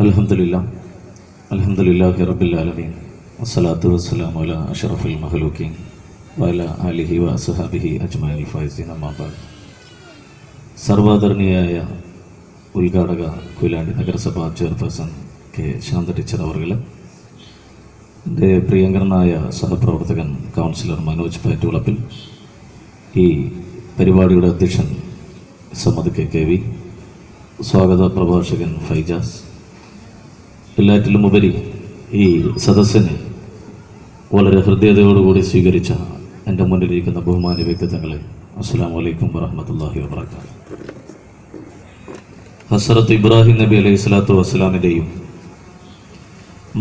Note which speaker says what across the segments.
Speaker 1: അൽഹംദുലില്ലാഹി റബ്ബിൽ ആലമീൻ വസ്സലാത്തു വസ്സലാമു അലാ അഷ്റഫിൽ മഖ്ലൂഖീൻ വഅലാ ആലിഹി വഅസ്ഹാബിഹി അജ്മഈൻ ഫൈസീൻ അമ്മാ ബഅദ്. സർവാദരണീയായ ഉദ്ഘാടക കൊയിലാണ്ടി നഗരസഭ ചെയർപേഴ്സൺ കെ ശാന്ത ടീച്ചർ അവർകളെ, എൻ്റെ പ്രിയങ്കരനായ സഹപ്രവർത്തകൻ കൗൺസിലർ മനോജ് പാറ്റുളപ്പിൽ, ഈ പരിപാടിയുടെ അധ്യക്ഷൻ സമദ് കെ.വി., സ്വാഗത പ്രഭാഷകൻ ഫൈജാസ്, എല്ലാറ്റിലുമുപരി ഈ സദസ്സിനെ വളരെ ഹൃദയതയോടുകൂടി സ്വീകരിച്ച എൻ്റെ മുന്നിലിരിക്കുന്ന ബഹുമാന്യ വ്യക്തിത്വങ്ങളെ, അസ്സലാമു അലൈക്കും വറഹ്മത്തുള്ളാഹി വബറകാതുഹു. ഹസ്രത്ത് ഇബ്രാഹിം നബി അലൈഹി സ്വലാത്തു വസ്സലാമിൻ്റെയും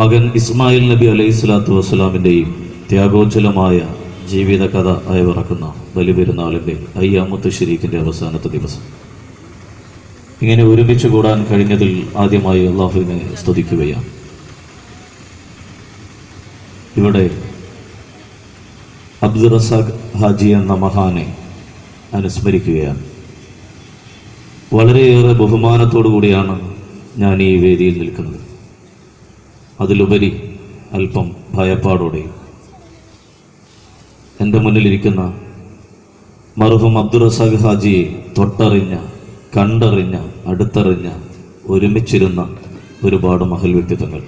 Speaker 1: മകൻ ഇസ്മായിൽ നബി അലൈഹി സ്വലാത്തു വസ്സലാമിൻ്റെയും ത്യാഗോജ്വലമായ ജീവിത കഥ അയവിറക്കുന്ന ബലിപെരുന്നാളിൻ്റെ അയ്യാമുത്ത് ശരീക്കിൻ്റെ അവസാനത്തെ ദിവസം ഇങ്ങനെ ഒരുമിച്ച് കൂടാൻ കഴിഞ്ഞതിൽ ആദ്യമായി അള്ളാഹുവിനെ സ്തുതിക്കുകയാണ്. ഇവിടെ അബ്ദുർ റസാഖ് ഹാജി എന്ന മഹാനെ അനുസ്മരിക്കുകയാണ്. വളരെയേറെ ബഹുമാനത്തോടു കൂടിയാണ് ഞാൻ ഈ വേദിയിൽ നിൽക്കുന്നത്. അതിലുപരി അല്പം ഭയപ്പാടോടെ എൻ്റെ മുന്നിലിരിക്കുന്ന മർഹൂം അബ്ദുർ റസാഖ് ഹാജിയെ തൊട്ടറിഞ്ഞ, കണ്ടറിഞ്ഞ, അടുത്തറിഞ്ഞ, ഒരുമിച്ചിരുന്ന ഒരുപാട് മഹൽ വ്യക്തിത്വങ്ങൾ,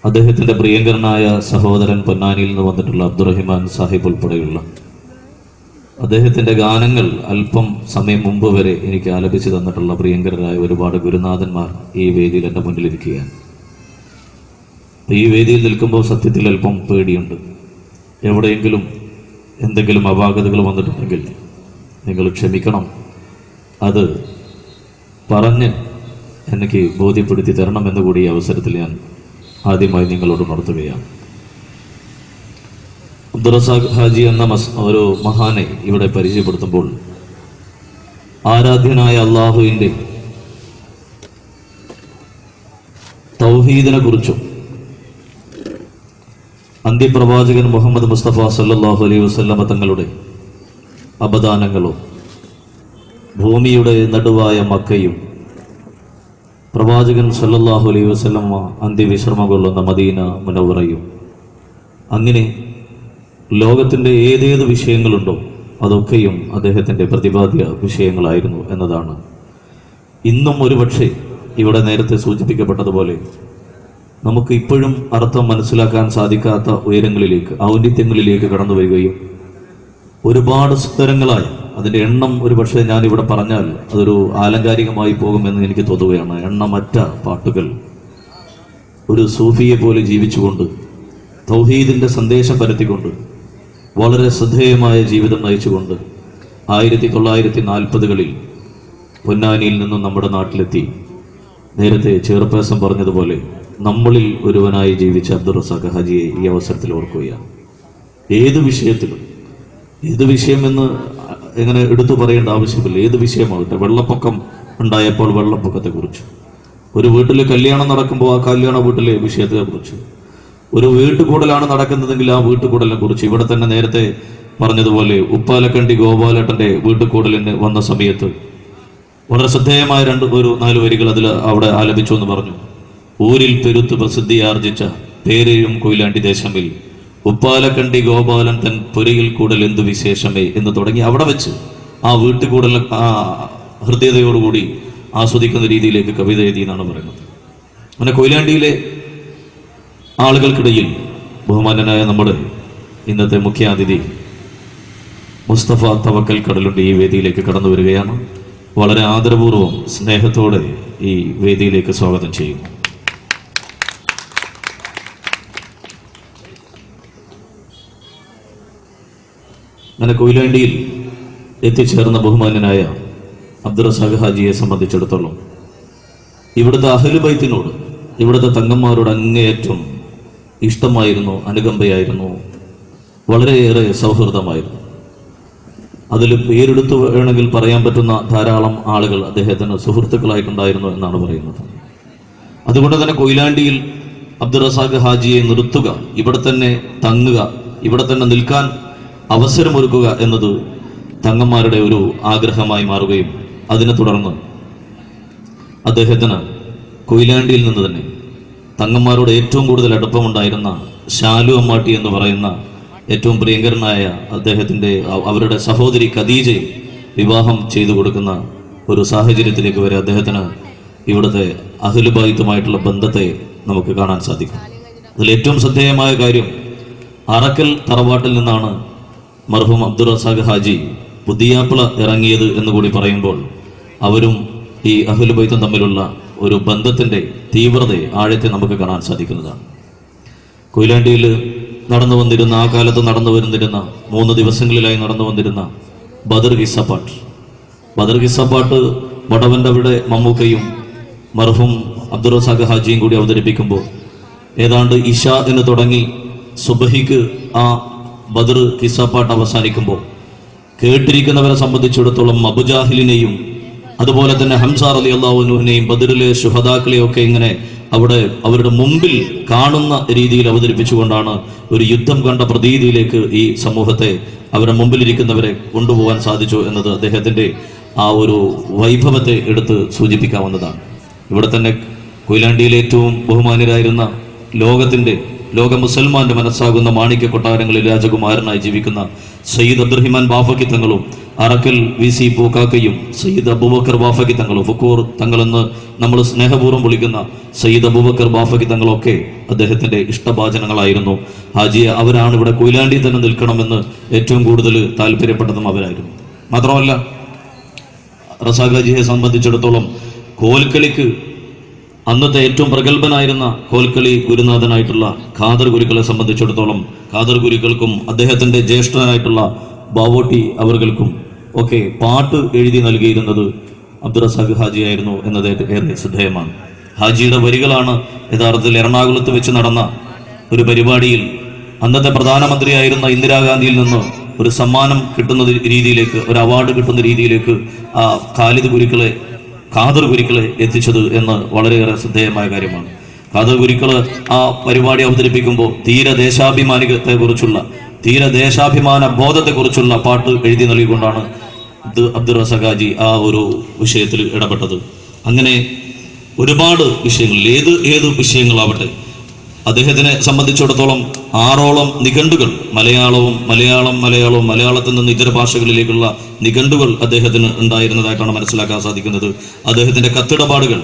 Speaker 1: അദ്ദേഹത്തിൻ്റെ പ്രിയങ്കരനായ സഹോദരൻ പൊന്നാനിയിൽ നിന്ന് വന്നിട്ടുള്ള അബ്ദുറഹിമാൻ സാഹിബ് ഉൾപ്പെടെയുള്ള അദ്ദേഹത്തിൻ്റെ ഗാനങ്ങൾ അല്പം സമയം മുമ്പ് വരെ എനിക്ക് ആലപിച്ചു തന്നിട്ടുള്ള പ്രിയങ്കരരായ ഒരുപാട് ഗുരുനാഥന്മാർ ഈ വേദിയിൽ എൻ്റെ മുന്നിലിരിക്കുകയാണ്. ഈ വേദിയിൽ നിൽക്കുമ്പോൾ സത്യത്തിൽ അല്പം പേടിയുണ്ട്. എവിടെയെങ്കിലും എന്തെങ്കിലും അപാകതകൾ വന്നിട്ടുണ്ടെങ്കിൽ നിങ്ങൾ ക്ഷമിക്കണം. അത് പറഞ്ഞ് എനിക്ക് ബോധ്യപ്പെടുത്തി തരണമെന്ന് കൂടി ഈ അവസരത്തിൽ ഞാൻ ആദ്യമായി നിങ്ങളോട് ഉണർത്തുകയാണ്. അബ്ദുർ റസാഖ് ഹാജി എന്ന ഒരു മഹാനെ ഇവിടെ പരിചയപ്പെടുത്തുമ്പോൾ ആരാധ്യനായ അള്ളാഹുവിൻ്റെ തൗഹീദിനെ കുറിച്ചും അന്ത്യപ്രവാചകൻ മുഹമ്മദ് മുസ്തഫ സല്ലല്ലാഹു അലൈഹി വസല്ലമ തങ്ങളുടെ അപദാനങ്ങളോ, ഭൂമിയുടെ നടുവായ മക്കയും പ്രവാചകൻ സല്ലല്ലാഹു അലൈഹി വസല്ലമ അന്ത്യവിശ്രമം കൊള്ളുന്ന മദീന മുനവ്വറയും, അങ്ങനെ ലോകത്തിൻ്റെ ഏതേത് വിഷയങ്ങളുണ്ടോ അതൊക്കെയും അദ്ദേഹത്തിൻ്റെ പ്രതിപാദ്യ വിഷയങ്ങളായിരുന്നു എന്നതാണ് ഇന്നും ഒരുപക്ഷെ ഇവിടെ നേരത്തെ സൂചിപ്പിക്കപ്പെട്ടതുപോലെ നമുക്ക് ഇപ്പോഴും അർത്ഥം മനസ്സിലാക്കാൻ സാധിക്കാത്ത ഉയരങ്ങളിലേക്ക്, ഔന്നിത്യങ്ങളിലേക്ക് കടന്നു വരികയും ഒരുപാട് സുന്ദരങ്ങളായ, അതിൻ്റെ എണ്ണം ഒരുപക്ഷെ ഞാനിവിടെ പറഞ്ഞാൽ അതൊരു ആലങ്കാരികമായി പോകുമെന്ന് എനിക്ക് തോന്നുകയാണ്. എണ്ണമറ്റ പാട്ടുകൾ ഒരു സൂഫിയെ പോലെ ജീവിച്ചുകൊണ്ട്, തൗഹീദിൻ്റെ സന്ദേശം പരത്തിക്കൊണ്ട്, വളരെ ശ്രദ്ധേയമായ ജീവിതം നയിച്ചുകൊണ്ട് 1940കളിൽ പൊന്നാനിയിൽ നിന്നും നമ്മുടെ നാട്ടിലെത്തി. നേരത്തെ ചെയർപേഴ്സൺ പറഞ്ഞതുപോലെ നമ്മളിൽ ഒരുവനായി ജീവിച്ച അബ്ദുർ റസാഖ് ഹാജിയെ ഈ അവസരത്തിൽ ഓർക്കുകയാണ്. ഏത് വിഷയത്തിലും, ഏത് വിഷയമെന്ന് എങ്ങനെ എടുത്തു പറയേണ്ട ആവശ്യമില്ല, ഏത് വിഷയമാകട്ടെ. വെള്ളപ്പൊക്കം ഉണ്ടായപ്പോൾ വെള്ളപ്പൊക്കത്തെക്കുറിച്ച്, ഒരു വീട്ടിൽ കല്യാണം നടക്കുമ്പോൾ ആ കല്യാണ വീട്ടിലെ വിഷയത്തെക്കുറിച്ച്, ഒരു വീട്ടുകൂടലാണ് നടക്കുന്നതെങ്കിൽ ആ വീട്ടുകൂടലിനെ കുറിച്ച്. ഇവിടെ തന്നെ നേരത്തെ പറഞ്ഞതുപോലെ ഉപ്പാലക്കണ്ടി ഗോപാലേട്ടൻ്റെ വീട്ടുകൂടലിന് വന്ന സമയത്ത് വളരെ ശ്രദ്ധേയമായ 4 വരികൾ അവിടെ ആലപിച്ചു എന്ന് പറഞ്ഞു. ഊരിൽ പെരുത്ത് പ്രസിദ്ധിയാർജിച്ച പേരെയും കൊയിലാണ്ടി ദേശമിൽ ഉപ്പാലക്കണ്ടി ഗോപാലൻ തൻ പൊരിയിൽ കൂടൽ എന്തു വിശേഷമേ എന്ന് തുടങ്ങി അവിടെ വെച്ച് ആ വീട്ടുകൂടൽ ആ ഹൃദയതയോടുകൂടി ആസ്വദിക്കുന്ന രീതിയിലേക്ക് കവിത എഴുതി എന്നാണ് പറയുന്നത്. അങ്ങനെ കൊയിലാണ്ടിയിലെ ആളുകൾക്കിടയിൽ ബഹുമാനനായ നമ്മുടെ ഇന്നത്തെ മുഖ്യാതിഥി മുസ്തഫ തവക്കൽ കടലുണ്ടി ഈ വേദിയിലേക്ക് കടന്നു വരികയാണ്. വളരെ ആദരപൂർവ്വം സ്നേഹത്തോടെ ഈ വേദിയിലേക്ക് സ്വാഗതം ചെയ്യുന്നു. അങ്ങനെ കൊയിലാണ്ടിയിൽ എത്തിച്ചേർന്ന ബഹുമാന്യനായ അബ്ദുർ റസാഖ് ഹാജിയെ സംബന്ധിച്ചിടത്തോളം ഇവിടുത്തെ അഹ്ലു ബൈത്തിനോട്, ഇവിടുത്തെ തങ്ങന്മാരോട് അങ്ങേയറ്റം ഇഷ്ടമായിരുന്നു, അനുകമ്പയായിരുന്നു, വളരെയേറെ സൗഹൃദമായിരുന്നു. അതിൽ പേരെടുത്ത് വേണമെങ്കിൽ പറയാൻ പറ്റുന്ന ധാരാളം ആളുകൾ അദ്ദേഹത്തിന് സുഹൃത്തുക്കളായിട്ടുണ്ടായിരുന്നു എന്നാണ് പറയുന്നത്. അതുകൊണ്ട് തന്നെ കൊയിലാണ്ടിയിൽ അബ്ദുർ റസാഖ് ഹാജിയെ നിർത്തുക, ഇവിടെ തന്നെ തങ്ങുക, ഇവിടെ തന്നെ നിൽക്കാൻ അവസരമൊരുക്കുക എന്നത് തങ്ങന്മാരുടെ ഒരു ആഗ്രഹമായി മാറുകയും അതിനെ തുടർന്ന് അദ്ദേഹത്തിന് കൊയിലാണ്ടിയിൽ നിന്ന് തന്നെ തങ്ങന്മാരോട് ഏറ്റവും കൂടുതൽ അടുപ്പമുണ്ടായിരുന്ന ഷാലു അമ്മാട്ടി എന്ന് പറയുന്ന ഏറ്റവും പ്രിയങ്കരനായ അദ്ദേഹത്തിൻ്റെ അവരുടെ സഹോദരി ഖദീജയെ വിവാഹം ചെയ്തു കൊടുക്കുന്ന ഒരു സാഹചര്യത്തിലേക്ക് വരെ അദ്ദേഹത്തിന് ഇവിടുത്തെ അഹ്ലുബൈത്തുമായിട്ടുള്ള ബന്ധത്തെ നമുക്ക് കാണാൻ സാധിക്കും. അതിൽ ഏറ്റവും ശ്രദ്ധേയമായ കാര്യം, അറക്കൽ തറവാട്ടിൽ നിന്നാണ് മർഹൂം അബ്ദുൾ റസാഖ് ഹാജി പുതിയാപ്പിള ഇറങ്ങിയത് എന്ന് കൂടി പറയുമ്പോൾ അവരും ഈ അഹ്ലുബൈത്തും തമ്മിലുള്ള ഒരു ബന്ധത്തിൻ്റെ തീവ്രതയെ, ആഴത്തെ നമുക്ക് കാണാൻ സാധിക്കുന്നതാണ്. കൊയിലാണ്ടിയിൽ നടന്നു വന്നിരുന്ന, ആ കാലത്ത് നടന്നു വന്നിരുന്ന 3 ദിവസങ്ങളിലായി നടന്നു വന്നിരുന്ന ബദർ കിസ്സപ്പാട്ട് വടവൻ്റെ അവിടെ മമ്മൂക്കയും മർഹൂം അബ്ദുൾ റസാഖ് ഹാജിയും കൂടി അവതരിപ്പിക്കുമ്പോൾ ഏതാണ്ട് ഇശാഇന് തുടങ്ങി സുബഹിക്ക് ആ ബദർ കിസ്സപ്പാട്ട് അവസാനിക്കുമ്പോൾ കേട്ടിരിക്കുന്നവരെ സംബന്ധിച്ചിടത്തോളം അബുജാഹിലിനെയും അതുപോലെ തന്നെ ഹംസ റളിയല്ലാഹു അൻഹുവിനെയും ബദറിലെ ശുഹദാക്കളെയും ഒക്കെ ഇങ്ങനെ അവിടെ അവരുടെ മുമ്പിൽ കാണുന്ന രീതിയിൽ അവതരിപ്പിച്ചുകൊണ്ടാണ് ഒരു യുദ്ധം കണ്ട പ്രതീതിയിലേക്ക് ഈ സമൂഹത്തെ അവരുടെ മുമ്പിലിരിക്കുന്നവരെ കൊണ്ടുപോകാൻ സാധിച്ചു എന്നത് അദ്ദേഹത്തിൻ്റെ ആ ഒരു വൈഭവത്തെ എടുത്ത് സൂചിപ്പിക്കാവുന്നതാണ്. ഇവിടെ തന്നെ കൊയിലാണ്ടിയിലെ ഏറ്റവും ബഹുമാന്യരായിരുന്ന ലോക മുസൽമാന്റെ മനസ്സാകുന്ന മാണിക്യ കൊട്ടാരങ്ങളിൽ രാജകുമാരനായി ജീവിക്കുന്ന സയ്യിദ് അബ്ദുറഹിമാൻ ബാഫക്കി തങ്ങളും അറക്കൽ VC പൂക്കാക്കയും സയ്യിദ് അബൂബക്കർ ബാഫക്കി തങ്ങളും ഫുക്കൂർ തങ്ങളെന്ന് നമ്മൾ സ്നേഹപൂർവ്വം വിളിക്കുന്ന സയ്യിദ് അബൂബക്കർ ബാഫക്കി തങ്ങളൊക്കെ അദ്ദേഹത്തിന്റെ ഇഷ്ടഭാചനങ്ങളായിരുന്നു. ഹാജിയെ അവരാണ് ഇവിടെ കൊയിലാണ്ടി തന്നെ നിൽക്കണമെന്ന് ഏറ്റവും കൂടുതൽ താല്പര്യപ്പെട്ടതും അവരായിരുന്നു. മാത്രമല്ല റസാഖ് ഹാജിയെ സംബന്ധിച്ചിടത്തോളം കോൽക്കളിക്ക് അന്നത്തെ ഏറ്റവും പ്രഗത്ഭനായിരുന്ന കോൽക്കളി ഗുരുനാഥനായിട്ടുള്ള ഖാദർ ഗുരുക്കളെ സംബന്ധിച്ചിടത്തോളം ഖാദർ ഗുരുക്കൾക്കും അദ്ദേഹത്തിൻ്റെ ജ്യേഷ്ഠനായിട്ടുള്ള ബാവോട്ടി അവർക്കും ഒക്കെ പാട്ട് എഴുതി നൽകിയിരുന്നത് അബ്ദുൾ റസാഖ് ഹാജിയായിരുന്നു എന്നത് ഏറെ ശ്രദ്ധേയമാണ്. ഹാജിയുടെ വരികളാണ് യഥാർത്ഥത്തിൽ എറണാകുളത്ത് വെച്ച് നടന്ന ഒരു പരിപാടിയിൽ അന്നത്തെ പ്രധാനമന്ത്രിയായിരുന്ന ഇന്ദിരാഗാന്ധിയിൽ നിന്ന് ഒരു സമ്മാനം കിട്ടുന്ന രീതിയിലേക്ക്, ഒരു അവാർഡ് കിട്ടുന്ന രീതിയിലേക്ക് ആ ഖാദർ ഗുരുക്കളെ എത്തിച്ചത് എന്ന് വളരെയേറെ ശ്രദ്ധേയമായ കാര്യമാണ്. ഖാദർ ഗുരുക്കള് ആ പരിപാടി അവതരിപ്പിക്കുമ്പോൾ ദേശാഭിമാന ബോധത്തെക്കുറിച്ചുള്ള പാട്ട് എഴുതി നൽകിക്കൊണ്ടാണ് അബ്ദുൾ റസാഖ് ഹാജി ആ ഒരു വിഷയത്തിൽ ഇടപെട്ടത്. അങ്ങനെ ഒരുപാട് വിഷയങ്ങളിൽ ഏത് വിഷയങ്ങളാവട്ടെ അദ്ദേഹത്തിനെ സംബന്ധിച്ചിടത്തോളം 6ഓളം നിഘണ്ടുകൾ മലയാളത്തിൽ നിന്ന് ഇതര ഭാഷകളിലേക്കുള്ള നിഘണ്ടുകൾ അദ്ദേഹത്തിന് ഉണ്ടായിരുന്നതായിട്ടാണ് മനസ്സിലാക്കാൻ സാധിക്കുന്നത്. അദ്ദേഹത്തിന്റെ കത്തിടപാടുകൾ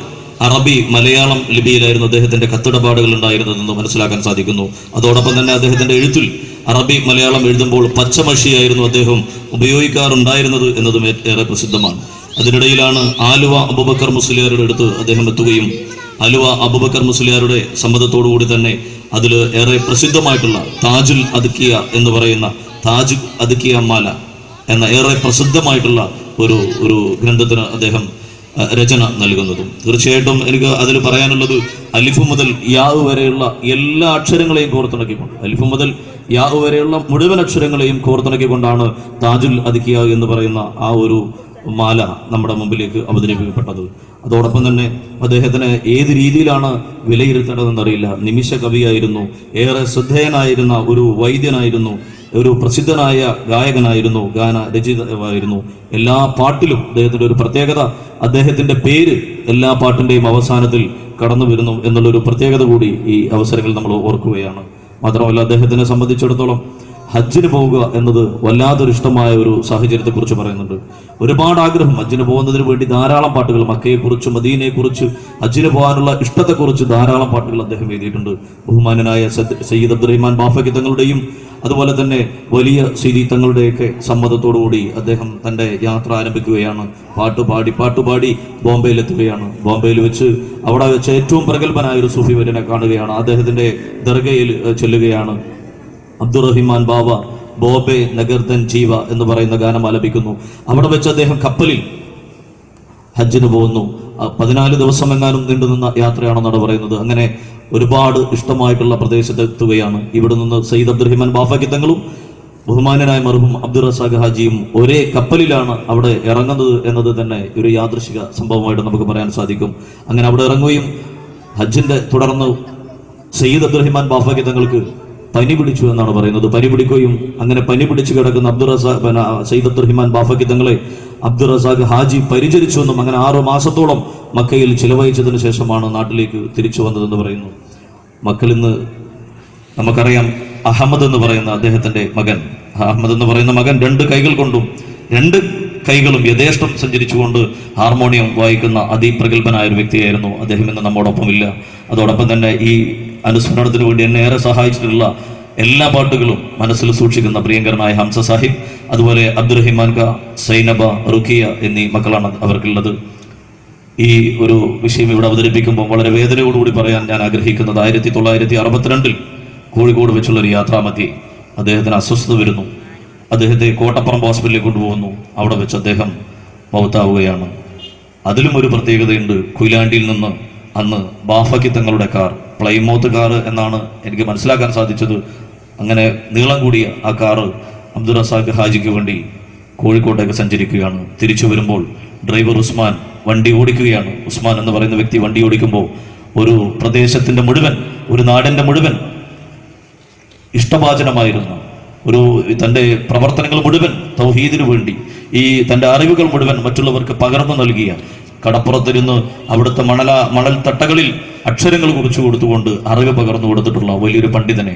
Speaker 1: അറബി മലയാളം ലിപിയിലായിരുന്നു അദ്ദേഹത്തിന്റെ കത്തിടപാടുകൾ ഉണ്ടായിരുന്നതെന്ന് മനസ്സിലാക്കാൻ സാധിക്കുന്നു. അതോടൊപ്പം തന്നെ അദ്ദേഹത്തിന്റെ എഴുത്തിൽ അറബി മലയാളം എഴുതുമ്പോൾ പച്ചമഷിയായിരുന്നു അദ്ദേഹം ഉപയോഗിക്കാറുണ്ടായിരുന്നത് എന്നതും ഏറെ പ്രസിദ്ധമാണ്. അതിനിടയിലാണ് ആലുവ അബൂബക്കർ മുസ്ലിയാരുടെ അടുത്ത് അദ്ദേഹം എത്തുകയും ആലുവ അബൂബക്കർ മുസ്ലിയാരുടെ സമ്മതത്തോടുകൂടി തന്നെ അതിൽ ഏറെ പ്രസിദ്ധമായിട്ടുള്ള താജുൽ അദ്കിയ എന്ന് പറയുന്ന താജ് അദ്കിയ മാല എന്ന ഏറെ പ്രസിദ്ധമായിട്ടുള്ള ഒരു ഗ്രന്ഥത്തിന് അദ്ദേഹം രചന നൽകുന്നതും. തീർച്ചയായിട്ടും എനിക്ക് അതിൽ പറയാനുള്ളത് അലിഫ് മുതൽ യാ വരെയുള്ള എല്ലാ അക്ഷരങ്ങളെയും കോർത്തിണക്കിക്കൊണ്ട്, അലിഫ് മുതൽ യാ വരെയുള്ള മുഴുവൻ അക്ഷരങ്ങളെയും കോർത്തിണക്കിക്കൊണ്ടാണ് താജുൽ അദ്കിയ എന്ന് പറയുന്ന ആ ഒരു മാല നമ്മുടെ മുമ്പിലേക്ക് അവതരിപ്പിക്കപ്പെട്ടത്. അതോടൊപ്പം തന്നെ അദ്ദേഹത്തിന് ഏത് രീതിയിലാണ് വിലയിരുത്തേണ്ടതെന്നറിയില്ല. നിമിഷ കവിയായിരുന്നു, ഏറെ ശ്രദ്ധേയനായിരുന്ന ഒരു വൈദ്യനായിരുന്നു, ഒരു പ്രസിദ്ധനായ ഗായകനായിരുന്നു, ഗാന രചയിതാവായിരുന്നു. എല്ലാ പാട്ടിലും അദ്ദേഹത്തിന്റെ ഒരു പ്രത്യേകത, അദ്ദേഹത്തിന്റെ പേര് എല്ലാ പാട്ടിന്റെയും അവസാനത്തിൽ കടന്നു വരുന്നു എന്നുള്ളൊരു പ്രത്യേകത കൂടി ഈ അവസരങ്ങളിൽ നമ്മൾ ഓർക്കുകയാണ്. മാത്രമല്ല അദ്ദേഹത്തിനെ സംബന്ധിച്ചിടത്തോളം ഹജ്ജിന് പോവുക എന്നത് വല്ലാതൊരു ഇഷ്ടമായ ഒരു സാഹചര്യത്തെക്കുറിച്ച് പറയുന്നുണ്ട്. ഒരുപാട് ആഗ്രഹം, ഹജ്ജിന് പോകുന്നതിന് വേണ്ടി ധാരാളം പാട്ടുകൾ, മക്കയെക്കുറിച്ച് മദീനയെക്കുറിച്ച് ഹജ്ജിന് പോകാനുള്ള ഇഷ്ടത്തെക്കുറിച്ച് ധാരാളം പാട്ടുകൾ അദ്ദേഹം എഴുതിയിട്ടുണ്ട്. ബഹുമാനനായ സയ്യിദ് അബ്ദുറഹിമാൻ ബാഫക്കി തങ്ങളുടെയും അതുപോലെ തന്നെ വലിയ സീതി തങ്ങളുടെയൊക്കെ സമ്മതത്തോടുകൂടി അദ്ദേഹം തൻ്റെ യാത്ര ആരംഭിക്കുകയാണ്. പാട്ടുപാടി ബോംബെയിലെത്തുകയാണ്. ബോംബെയിൽ വെച്ച് അവിടെ വെച്ച് ഏറ്റവും പ്രഗത്ഭനായ ഒരു സൂഫി വര്യനെ കാണുകയാണ്. അദ്ദേഹത്തിൻ്റെ ദർഗയിൽ ചെല്ലുകയാണ്. അബ്ദുറഹിമാൻ ബാവ ബോംബെ നഗർദൻ ജീവ എന്ന് പറയുന്ന ഗാനം ആലപിക്കുന്നു. അവിടെ വെച്ച് അദ്ദേഹം കപ്പലിൽ ഹജ്ജിന് പോകുന്നു. 14 ദിവസം എങ്ങാനും നീണ്ടുനിന്ന യാത്രയാണെന്നാണ് പറയുന്നത്. അങ്ങനെ ഒരുപാട് ഇഷ്ടമായിട്ടുള്ള പ്രദേശത്തെത്തുകയാണ്. ഇവിടെ നിന്ന് സയ്യിദ് അബ്ദുറഹിമാൻ ബാഫക്കി തങ്ങളും ബഹുമാനനായ മർഹൂം അബ്ദുൾ റസാഖ് ഹാജിയും ഒരേ കപ്പലിലാണ് അവിടെ ഇറങ്ങുന്നത് എന്നത് തന്നെ ഒരു യാദൃശിക സംഭവമായിട്ട് നമുക്ക് പറയാൻ സാധിക്കും. അങ്ങനെ അവിടെ ഇറങ്ങുകയും ഹജ്ജിന്റെ തുടർന്ന് സയ്യിദ് അബ്ദുറഹിമാൻ ബാഫക്കി തങ്ങൾക്ക് പനി പിടിച്ചു എന്നാണ് പറയുന്നത്. പനി പിടിക്കുകയും അങ്ങനെ പനി പിടിച്ചു കിടക്കുന്ന സയ്യിദ് അബ്ദുറഹിമാൻ ബാഫക്കി തങ്ങളെ അബ്ദുൾ റസാഖ് ഹാജി പരിചരിച്ചുവെന്നും അങ്ങനെ 6 മാസത്തോളം മക്കയിൽ ചിലവഴിച്ചതിന് ശേഷമാണ് നാട്ടിലേക്ക് തിരിച്ചു വന്നതെന്ന് പറയുന്നു. മക്കളിൽ നിന്ന് നമുക്കറിയാം അഹമ്മദ് എന്ന് പറയുന്ന അദ്ദേഹത്തിന്റെ മകൻ, അഹമ്മദ് എന്ന് പറയുന്ന മകൻ 2 കൈകൾ കൊണ്ടും 2 കൈകളും യഥേഷ്ടം സഞ്ചരിച്ചുകൊണ്ട് ഹാർമോണിയം വായിക്കുന്ന അതിപ്രഗത്ഭനായ ഒരു വ്യക്തിയായിരുന്നു അദ്ദേഹം. ഇന്ന് നമ്മോടൊപ്പമില്ല. അതോടൊപ്പം തന്നെ ഈ അനുസ്മരണത്തിന് വേണ്ടി എന്നെ ഏറെ സഹായിച്ചിട്ടുള്ള എല്ലാ പാട്ടുകളും മനസ്സിൽ സൂക്ഷിക്കുന്ന പ്രിയങ്കരനായ ഹംസ സാഹിബ്, അതുപോലെ അബ്ദുറഹിമാൻ ക, സൈനബ, റുക്കിയ എന്നീ മക്കളാണ് അവർക്കുള്ളത്. ഈ ഒരു വിഷയം ഇവിടെ അവതരിപ്പിക്കുമ്പോൾ വളരെ വേദനയോടുകൂടി പറയാൻ ഞാൻ ആഗ്രഹിക്കുന്നത് 1962 കോഴിക്കോട് വെച്ചുള്ളൊരു യാത്രാമധ്യേ അദ്ദേഹത്തിന് അസ്വസ്ഥത വരുന്നു. അദ്ദേഹത്തെ കോട്ടപ്പുറം ഹോസ്പിറ്റലിൽ കൊണ്ടുപോകുന്നു. അവിടെ വെച്ച് അദ്ദേഹം മൗത്താവുകയാണ്. അതിലും ഒരു പ്രത്യേകതയുണ്ട്. കൊയിലാണ്ടിയിൽ നിന്ന് അന്ന് ബാഫക്കി തങ്ങളുടെ കാർ, പ്ലൈമൗത്ത് കാർ എന്നാണ് എനിക്ക് മനസ്സിലാക്കാൻ സാധിച്ചത്. അങ്ങനെ നീളം കൂടിയ ആ കാറ് അബ്ദുൾ റസാഖ് ഹാജിക്ക് വേണ്ടി കോഴിക്കോട്ടേക്ക് സഞ്ചരിക്കുകയാണ്. തിരിച്ചു വരുമ്പോൾ ഡ്രൈവർ ഉസ്മാൻ വണ്ടി ഓടിക്കുകയാണ്. ഉസ്മാൻ എന്ന് പറയുന്ന വ്യക്തി വണ്ടി ഓടിക്കുമ്പോൾ ഒരു പ്രദേശത്തിന്റെ മുഴുവൻ, ഒരു നാടിന്റെ മുഴുവൻ ഇഷ്ടഭാചനമായിരുന്ന തൻ്റെ പ്രവർത്തനങ്ങൾ മുഴുവൻ തൗഹീദിനു വേണ്ടി, ഈ തൻ്റെ അറിവുകൾ മുഴുവൻ മറ്റുള്ളവർക്ക് പകർന്നു നൽകിയ, കടപ്പുറത്തിരുന്ന് അവിടുത്തെ മണൽ തട്ടകളിൽ അക്ഷരങ്ങൾ കുറിച്ചു കൊടുത്തുകൊണ്ട് അറിവ് പകർന്നു കൊടുത്തിട്ടുള്ള വലിയൊരു പണ്ഡിതനെ,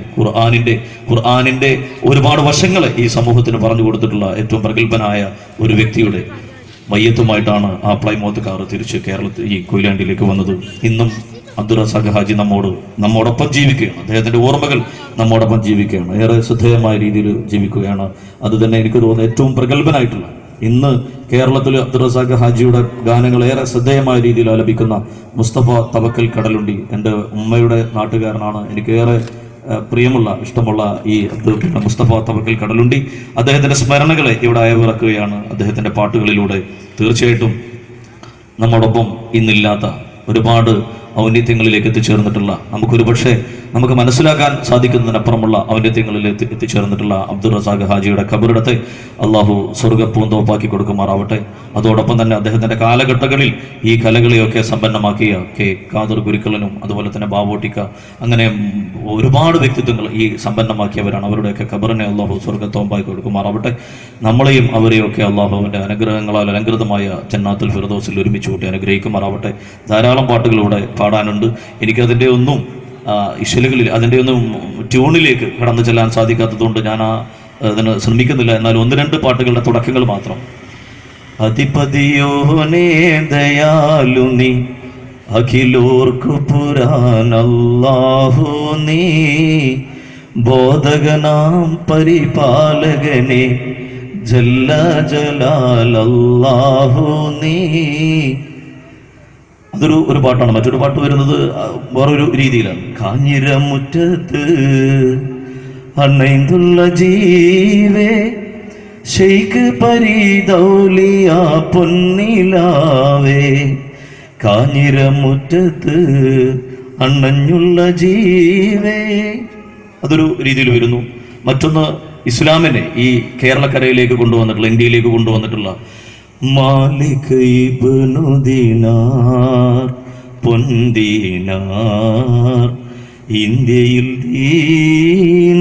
Speaker 1: ഖുർആനിന്റെ ഒരുപാട് വശങ്ങളെ ഈ സമൂഹത്തിന് പറഞ്ഞു കൊടുത്തിട്ടുള്ള ഏറ്റവും പ്രഗത്ഭനായ ഒരു വ്യക്തിയുടെ മയ്യത്തുമായിട്ടാണ് ആ പ്ലൈമൗത്ത് കാർ തിരിച്ച് കേരളത്തിൽ ഈ കൊയിലാണ്ടിയിലേക്ക് വന്നത്. ഇന്നും അബ്ദുൾ റസാഖ് ഹാജി നമ്മോടൊപ്പം ജീവിക്കുകയാണ്. അദ്ദേഹത്തിന്റെ ഓർമ്മകൾ നമ്മോടൊപ്പം ജീവിക്കുകയാണ്. ഏറെ ശ്രദ്ധേയമായ രീതിയിൽ ജീവിക്കുകയാണ്. അത് തന്നെ എനിക്ക് തോന്നുന്നത് ഏറ്റവും പ്രഗത്ഭനായിട്ടുള്ള, ഇന്ന് കേരളത്തിൽ അബ്ദുൾ റസാഖ് ഹാജിയുടെ ഗാനങ്ങൾ ഏറെ ശ്രദ്ധേയമായ രീതിയിൽ ആലപിക്കുന്ന മുസ്തഫ തവക്കൽ കടലുണ്ടി എൻ്റെ ഉമ്മയുടെ നാട്ടുകാരനാണ്. എനിക്ക് ഏറെ പ്രിയമുള്ള, ഇഷ്ടമുള്ള ഈ മുസ്തഫ തവക്കൽ കടലുണ്ടി അദ്ദേഹത്തിന്റെ സ്മരണകളെ ഇവിടെ അയവിറക്കുകയാണ് അദ്ദേഹത്തിന്റെ പാട്ടുകളിലൂടെ. തീർച്ചയായിട്ടും നമ്മോടൊപ്പം ഇന്നില്ലാത്ത ഒരുപാട് ഔന്നത്യങ്ങളിലേക്ക് എത്തിച്ചേർന്നിട്ടുള്ള, നമുക്ക് മനസ്സിലാക്കാൻ സാധിക്കുന്നതിനപ്പുറമുള്ള ഔന്നത്യങ്ങളിൽ എത്തിച്ചേർന്നിട്ടുള്ള അബ്ദുൾ റസാഖ് ഹാജിയുടെ ഖബറിടത്തെ അള്ളാഹു സ്വർഗ്ഗപ്പൂന്തോപ്പാക്കി കൊടുക്കുമാറാവട്ടെ. അതോടൊപ്പം തന്നെ അദ്ദേഹത്തിന്റെ കാലഘട്ടങ്ങളിൽ ഈ കലകളെയൊക്കെ സമ്പന്നമാക്കിയ കെ ഖാദർ ഗുരുക്കളനും അതുപോലെ തന്നെ ബാവോട്ടിക്ക, അങ്ങനെ ഒരുപാട് വ്യക്തിത്വങ്ങൾ ഈ സമ്പന്നമാക്കിയവരാണ്. അവരുടെയൊക്കെ ഖബറിനെ അള്ളാഹു സ്വർഗ്ഗത്തോമ്പാക്കി കൊടുക്കുമാറാവട്ടെ. നമ്മളെയും അവരെയൊക്കെ അള്ളാഹുവിന്റെ അനുഗ്രഹങ്ങളാൽ അലങ്കൃതമായ ജന്നാത്തുൽ ഫിർദൗസിൽ ഒരുമിച്ച് കൂട്ടി അനുഗ്രഹിക്കുമാറാവട്ടെ. ധാരാളം പാട്ടുകളിലൂടെ പാടാനുണ്ട്. എനിക്കതിൻ്റെ ഒന്നും ഇശലുകളിൽ, അതിൻ്റെ ഒന്നും ട്യൂണിലേക്ക് കടന്നു ചെല്ലാൻ സാധിക്കാത്തതുകൊണ്ട് ഞാൻ അതിന് ശ്രമിക്കുന്നില്ല. എന്നാൽ 1-2 പാട്ടുകളുടെ തുടക്കങ്ങൾ മാത്രം. അതിപതിയോനേ ദയാലു നീ, അഖിലോർക്കു പുരാനല്ലാഹു നീ, ബോധകനാം പരിപാലകനെ ജല്ല ജലാലല്ലാഹു നീ. അതൊരു പാട്ടാണ്. മറ്റൊരു പാട്ട് വരുന്നത് വേറൊരു രീതിയിലാണ്. കാഞ്ഞിരമുറ്റത്ത് അണൈന്തുള്ള ജീവേ ഷെയ്ഖ് പരീദൗലിയ പൊന്നിലാവേ, കാഞ്ഞിരമുറ്റത്ത് അണഞ്ഞുള്ള ജീവേ. അതൊരു രീതിയിൽ വരുന്നു. മറ്റൊന്ന് ഇസ്ലാമിനെ ഈ കേരളക്കരയിലേക്ക് കൊണ്ടുവന്നിട്ടുള്ള, ഇന്ത്യയിലേക്ക് കൊണ്ടുവന്നിട്ടുള്ള മാലിക് ഇബ്നു ദിനാർ പൊൻദീനാർ, ഇന്ത്യയിൽ ദീൻ